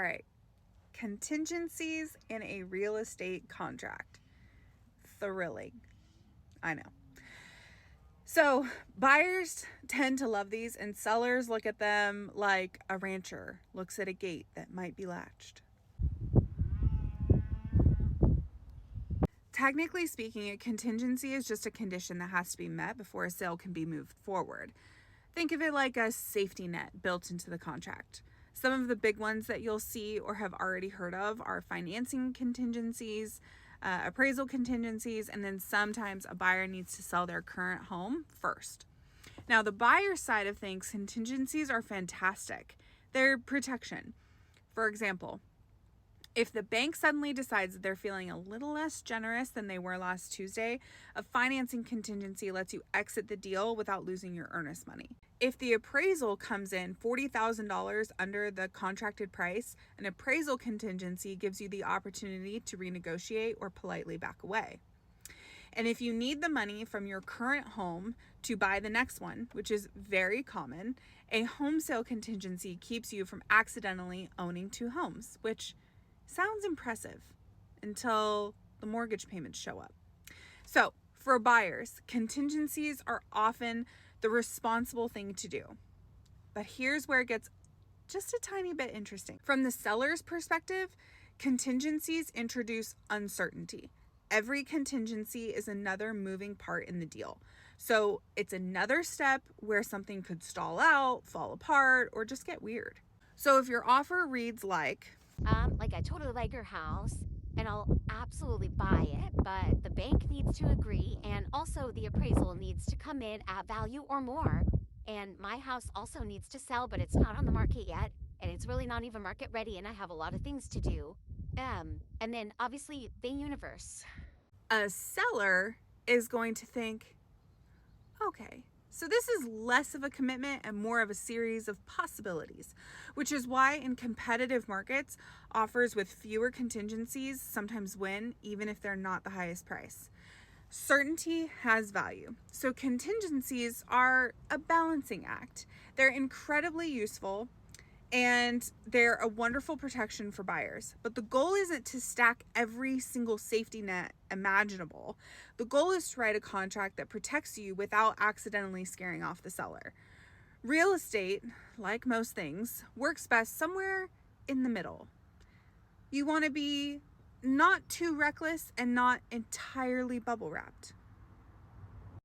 right. Contingencies in a real estate contract. Thrilling. I know. So buyers tend to love these, and sellers look at them like a rancher looks at a gate that might be latched. Technically speaking, a contingency is just a condition that has to be met before a sale can be moved forward. Think of it like a safety net built into the contract. Some of the big ones that you'll see or have already heard of are financing contingencies, appraisal contingencies, and then sometimes a buyer needs to sell their current home first. Now, the buyer side of things, contingencies are fantastic. They're protection. For example, if the bank suddenly decides that they're feeling a little less generous than they were last Tuesday, a financing contingency lets you exit the deal without losing your earnest money. If the appraisal comes in $40,000 under the contracted price, an appraisal contingency gives you the opportunity to renegotiate or politely back away. And if you need the money from your current home to buy the next one, which is very common, a home sale contingency keeps you from accidentally owning two homes, which sounds impressive until the mortgage payments show up. So for buyers, contingencies are often the responsible thing to do. But here's where it gets just a tiny bit interesting. From the seller's perspective, contingencies introduce uncertainty. Every contingency is another moving part in the deal. So it's another step where something could stall out, fall apart, or just get weird. So if your offer reads like, I totally like your house and I'll absolutely buy it, but the bank needs to agree and also the appraisal needs to come in at value or more. And my house also needs to sell, but it's not on the market yet and it's really not even market ready and I have a lot of things to do. And then obviously the universe. a seller is going to think, okay, so this is less of a commitment and more of a series of possibilities, which is why in competitive markets, offers with fewer contingencies sometimes win, even if they're not the highest price. Certainty has value. So contingencies are a balancing act. They're incredibly useful and they're a wonderful protection for buyers. But the goal isn't to stack every single safety net imaginable. The goal is to write a contract that protects you without accidentally scaring off the seller. Real estate, like most things, works best somewhere in the middle. You want to be not too reckless and not entirely bubble wrapped.